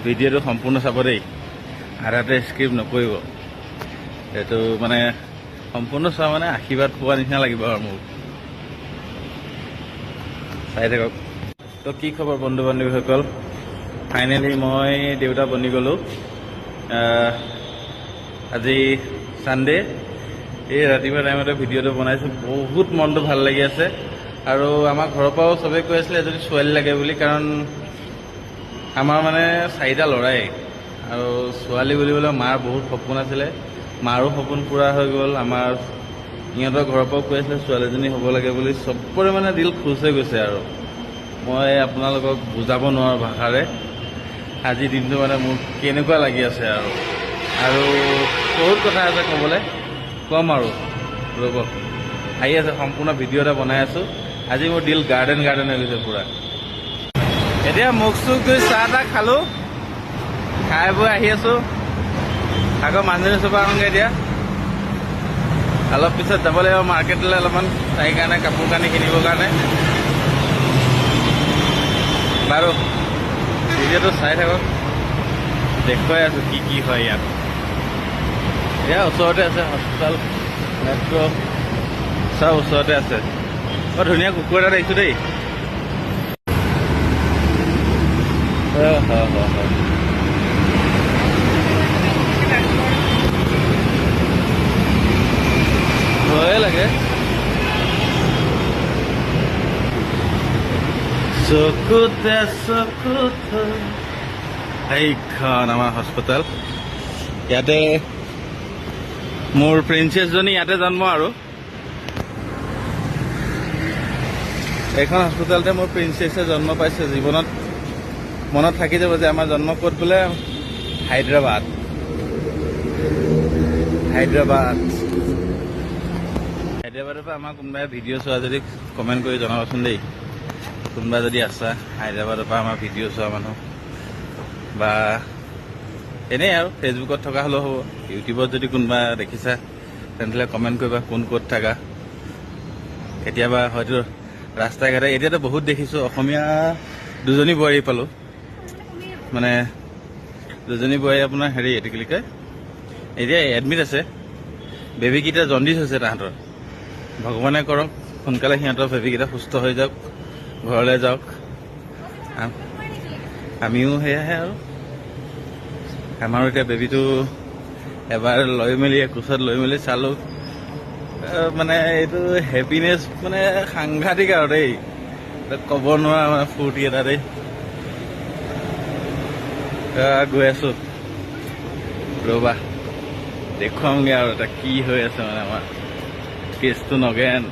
ভিডিঅ'টো সম্পূৰ্ণ চাব দেই, আধাতে স্ক্ৰিপ্ট নকৰিব। এইটো মানে সম্পূৰ্ণ চোৱা মানে আশীৰ্বাদ পোৱা নিচিনা লাগিব আৰু মোক। চাই থাকক। তো কি খবৰ বন্ধু বান্ধৱীসকল, ফাইনেলি মই দেউতা বনি গ'লোঁ। আজি ছানডে, এই ৰাতিপুৱা টাইমতে ভিডিঅ'টো বনাইছোঁ। বহুত মনটো ভাল লাগি আছে। আৰু আমাৰ ঘৰৰ পৰাও চবেই কৈ আছিলে এজনী ছোৱালী লাগে বুলি, কাৰণ আমাৰ মানে 4টা ল'ৰাই, আৰু ছোৱালী বুলিবলৈ মাৰ বহুত সপোন আছিলে। মাৰো সপোন পূৰা হৈ গ'ল। আমাৰ ইহঁতৰ ঘৰৰ পৰাও কৈ আছিলে ছোৱালীজনী হ'ব লাগে বুলি। চবৰে মানে দিল খুচ হৈ গৈছে। আৰু মই আপোনালোকক বুজাব নোৱাৰোঁ ভাষাৰে আজি দিনটো মানে মোৰ কেনেকুৱা লাগি আছে। আৰু বহুত কথা আছে ক'বলৈ, ক'ম আৰু ৰ'ব, আহি আছে। সম্পূৰ্ণ ভিডিঅ' এটা বনাই আছোঁ। আজি মোৰ দিল গাৰ্ডেন হৈ গৈছে পূৰা। এতিয়া মুখ চুখ ধুই চাহ তাহ খালোঁ, খাই বৈ আহি আছোঁ। আকৌ মানুহজনী চোপা আহোঁগৈ। এতিয়া অলপ পিছত যাব লাগিব মাৰ্কেটলৈ, অলপমান তাইৰ কাৰণে কাপোৰ কানি কিনিবৰ কাৰণে। বাৰু ভিডিঅ'টো চাই থাকক, দেখুৱাই আছোঁ কি কি হয় ইয়াত। এয়া ওচৰতে আছে হস্পিটেল, মেট্ৰ' চব ওচৰতে আছে। বৰ ধুনীয়া কুকুৰ এটা দেখিছোঁ দেই। ভয়ে লাগে। চকুতে এইখন আমাৰ হস্পিটেল। ইয়াতে মোৰ প্ৰিন্সেছজনী ইয়াতে জন্ম। আৰু এইখন হস্পিটেলতে মোৰ প্ৰিন্সেছে জন্ম পাইছে। জীৱনত মনত থাকি যাব যে আমাৰ জন্ম ক'ত বোলে, হায়দৰাবাদৰ পৰা আমাৰ কোনোবাই ভিডিঅ' চোৱা যদি কমেণ্ট কৰি জনাবচোন দেই। কোনোবা যদি আছা হায়দৰাবাদৰ পৰা আমাৰ ভিডিঅ' চোৱা মানুহ, বা এনেই আৰু ফেচবুকত থকা হ'লেও হ'ব, ইউটিউবত যদি কোনোবা দেখিছা তেনেহ'লে কমেণ্ট কৰিবা কোন ক'ত থাকা। কেতিয়াবা হয়তো ৰাস্তাই ঘাটে, এতিয়াতো বহুত দেখিছোঁ অসমীয়া দুজনী বোৱাৰী পালোঁ। মানে দুজনী বোৱাৰী আপোনাৰ এইটো কি কয়, এতিয়া এডমিট আছে। বেবীকেইটা জণ্ডিছ হৈছে তাহাঁতৰ। ভগৱানে কৰক সোনকালে সিহঁতৰ বেবীকেইটা সুস্থ হৈ যাওক, ঘৰলৈ যাওক। আমিও সেয়াহে আৰু আমাৰো এতিয়া বেবীটো এবাৰ লৈ মেলি কোচত লৈ মেলি চালোঁ। মানে এইটো হেপিনেছ মানে সাংঘাতিক আৰু দেই, ক'ব নোৱাৰা মানে ফূৰ্তি এটা দেই। গৈ আছোঁ, ৰ'বা দেখুৱামগৈ আৰু এটা কি হৈ আছে। মানে আমাৰ কেছটো নগেন